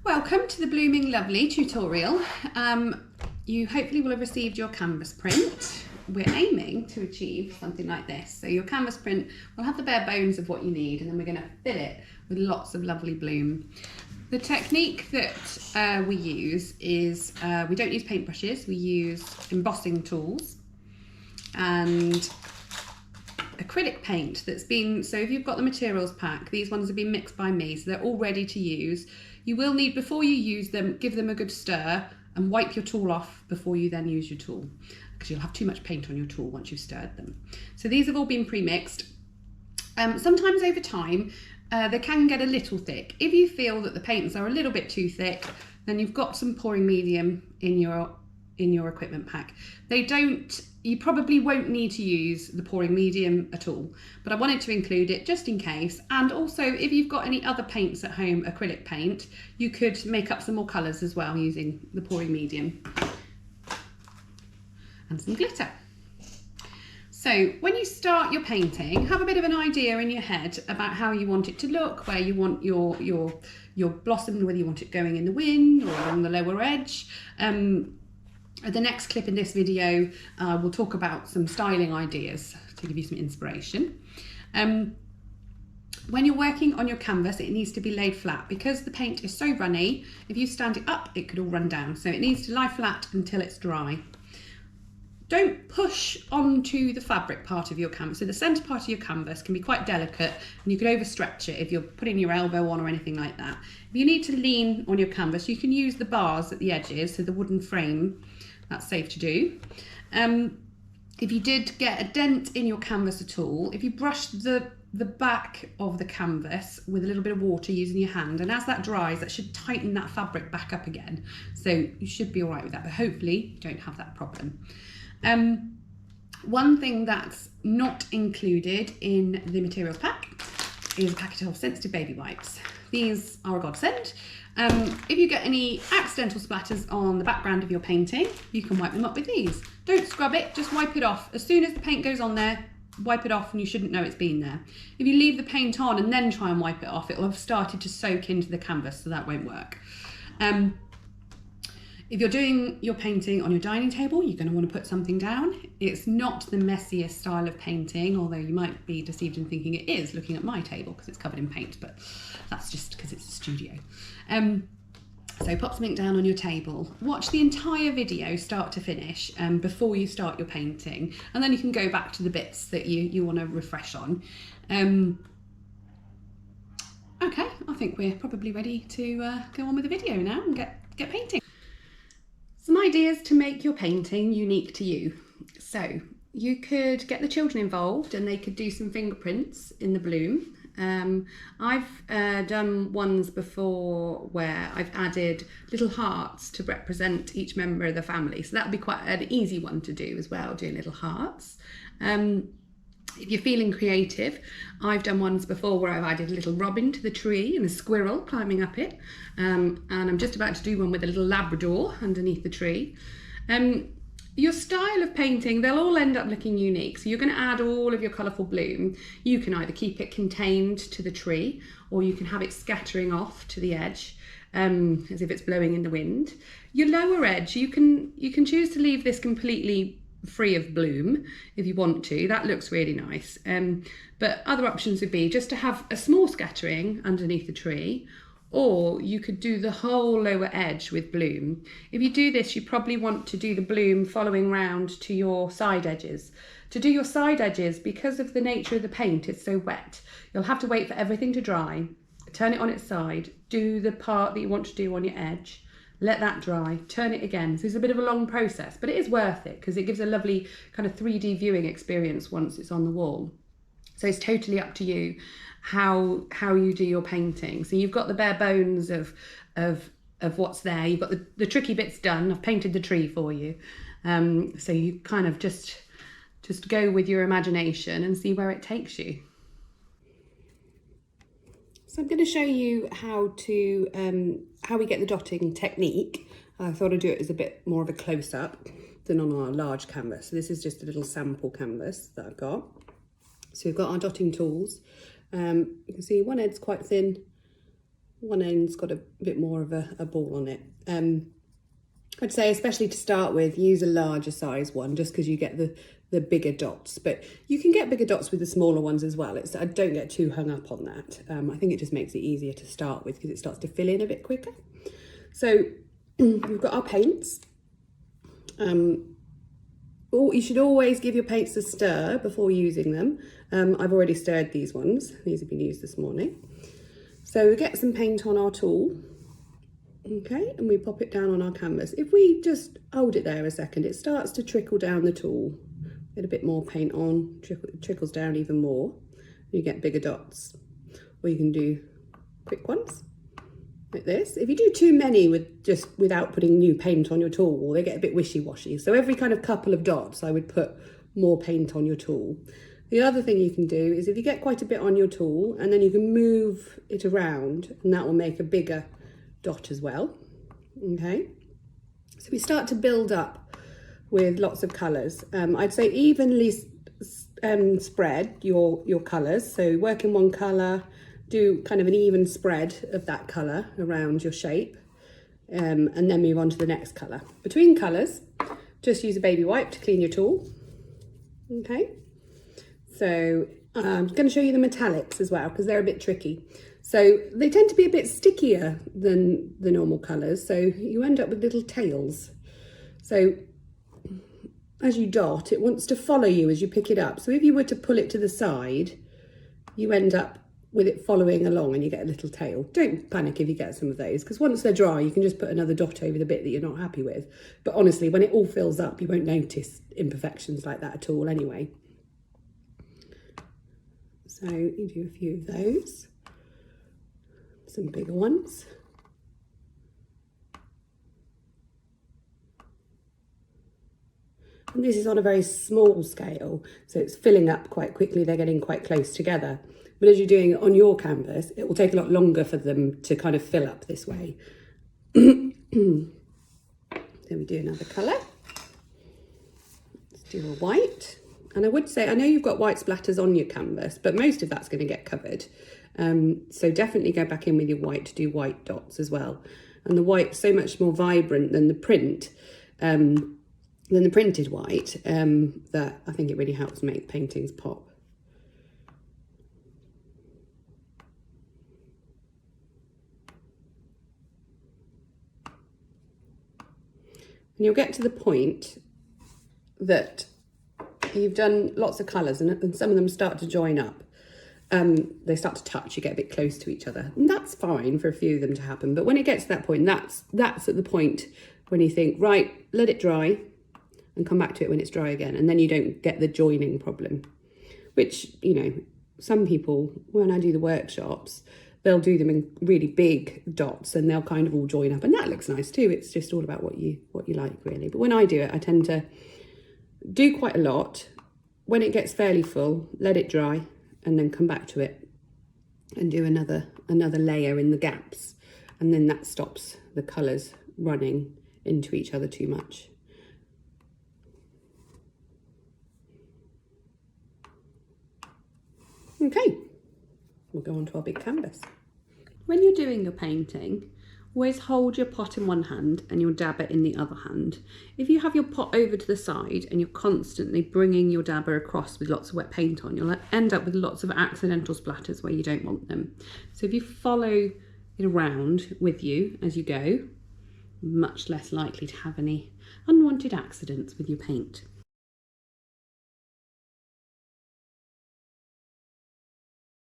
Welcome to the Blooming Lovely tutorial. You hopefully will have received your canvas print. We're aiming to achieve something like this. So your canvas print will have the bare bones of what you need, and then we're going to fill it with lots of lovely bloom. The technique that we use is we don't use paintbrushes, we use embossing tools and acrylic paint that's been, so if you've got the materials pack, these ones have been mixed by me, so they're all ready to use. You will need, before you use them, give them a good stir and wipe your tool off before you then use your tool, because you'll have too much paint on your tool once you've stirred them. So these have all been pre-mixed. Sometimes over time they can get a little thick. If you feel that the paints are a little bit too thick, then you've got some pouring medium in your equipment pack. You probably won't need to use the pouring medium at all, but I wanted to include it just in case. And also, if you've got any other paints at home, acrylic paint, you could make up some more colours as well using the pouring medium. And some glitter. So when you start your painting, have a bit of an idea in your head about how you want it to look, where you want your blossom, whether you want it going in the wind or along the lower edge. The next clip in this video, we'll talk about some styling ideas to give you some inspiration. When you're working on your canvas, it needs to be laid flat because the paint is so runny. If you stand it up, it could all run down. So it needs to lie flat until it's dry. Don't push onto the fabric part of your canvas. So the centre part of your canvas can be quite delicate and you could overstretch it if you're putting your elbow on or anything like that. If you need to lean on your canvas, you can use the bars at the edges, so the wooden frame. That's safe to do. If you did get a dent in your canvas at all, if you brush the back of the canvas with a little bit of water using your hand, and as that dries, that should tighten that fabric back up again. So you should be all right with that, but hopefully you don't have that problem. One thing that's not included in the materials pack is a packet of sensitive baby wipes. These are a godsend. If you get any accidental splatters on the background of your painting, you can wipe them up with these. Don't scrub it, just wipe it off. As soon as the paint goes on there, wipe it off and you shouldn't know it's been there. If you leave the paint on and then try and wipe it off, it will have started to soak into the canvas, so that won't work. If you're doing your painting on your dining table, you're going to want to put something down. It's not the messiest style of painting, although you might be deceived in thinking it is looking at my table because it's covered in paint, but that's just because it's a studio. So pop something down on your table. Watch the entire video start to finish before you start your painting, and then you can go back to the bits that you want to refresh on. Okay, I think we're probably ready to go on with the video now and get painting. Some ideas to make your painting unique to you. So you could get the children involved and they could do some fingerprints in the bloom. I've done ones before where I've added little hearts to represent each member of the family. So that would be quite an easy one to do as well, doing little hearts. If you're feeling creative, I've done ones before where I've added a little robin to the tree and a squirrel climbing up it. And I'm just about to do one with a little Labrador underneath the tree. Your style of painting, they'll all end up looking unique. So you're going to add all of your colourful bloom. You can either keep it contained to the tree, or you can have it scattering off to the edge as if it's blowing in the wind. Your lower edge, you can choose to leave this completely free of bloom if you want to. That looks really nice. But other options would be just to have a small scattering underneath the tree, or you could do the whole lower edge with bloom. If you do this, you probably want to do the bloom following round to your side edges. To do your side edges, because of the nature of the paint, it's so wet, you'll have to wait for everything to dry, turn it on its side, do the part that you want to do on your edge, let that dry, turn it again. So it's a bit of a long process, but it is worth it because it gives a lovely kind of 3D viewing experience once it's on the wall. So it's totally up to you how you do your painting. So you've got the bare bones of what's there. You've got the tricky bits done. I've painted the tree for you. So you kind of just go with your imagination and see where it takes you. So I'm going to show you how we get the dotting technique. I thought I'd do it as a bit more of a close-up than on our large canvas. So this is just a little sample canvas that I've got. So we've got our dotting tools. You can see one ed's quite thin, One end's got a bit more of a ball on it. I'd say especially to start with, use a larger size one just because you get the bigger dots, but you can get bigger dots with the smaller ones as well. I don't get too hung up on that. I think it just makes it easier to start with because it starts to fill in a bit quicker. So we've got our paints. You should always give your paints a stir before using them. I've already stirred these ones. These have been used this morning. So we get some paint on our tool. Okay, and we pop it down on our canvas. If we just hold it there a second, it starts to trickle down the tool. Get a bit more paint on, trickles down even more. You get bigger dots. Or you can do quick ones, like this. If you do too many without putting new paint on your tool, they get a bit wishy-washy. So every kind of couple of dots, I would put more paint on your tool. The other thing you can do is if you get quite a bit on your tool, and then you can move it around, and that will make a bigger dot as well. Okay, so we start to build up with lots of colours. I'd say evenly spread your colours. So work in one colour, do kind of an even spread of that colour around your shape, and then move on to the next colour. Between colours, just use a baby wipe to clean your tool. Okay, so I'm going to show you the metallics as well because they're a bit tricky. So they tend to be a bit stickier than the normal colours, so you end up with little tails. So as you dot, it wants to follow you as you pick it up. So if you were to pull it to the side, you end up with it following along and you get a little tail. Don't panic if you get some of those, because once they're dry, you can just put another dot over the bit that you're not happy with. But honestly, when it all fills up, you won't notice imperfections like that at all anyway. So you do a few of those. Some bigger ones. And this is on a very small scale, so it's filling up quite quickly. They're getting quite close together. But as you're doing it on your canvas, it will take a lot longer for them to kind of fill up this way. Then we do another colour. Let's do a white. And I would say, I know you've got white splatters on your canvas, but most of that's going to get covered. So definitely go back in with your white to do white dots as well. And the white's so much more vibrant than the print, than the printed white, that I think it really helps make paintings pop. And you'll get to the point that you've done lots of colours and some of them start to join up. They start to touch, you get a bit close to each other. And that's fine for a few of them to happen. But when it gets to that point, that's at the point when you think, right, let it dry and come back to it when it's dry again. And then you don't get the joining problem, which, you know, some people, when I do the workshops, they'll do them in really big dots and they'll kind of all join up. And that looks nice too. It's just all about what you like, really. But when I do it, I tend to do quite a lot. When it gets fairly full, let it dry and then come back to it and do another layer in the gaps. And then that stops the colours running into each other too much. Okay, we'll go on to our big canvas. When you're doing your painting, always hold your pot in one hand and your dabber in the other hand. If you have your pot over to the side and you're constantly bringing your dabber across with lots of wet paint on, you'll end up with lots of accidental splatters where you don't want them. So if you follow it around with you as you go, much less likely to have any unwanted accidents with your paint.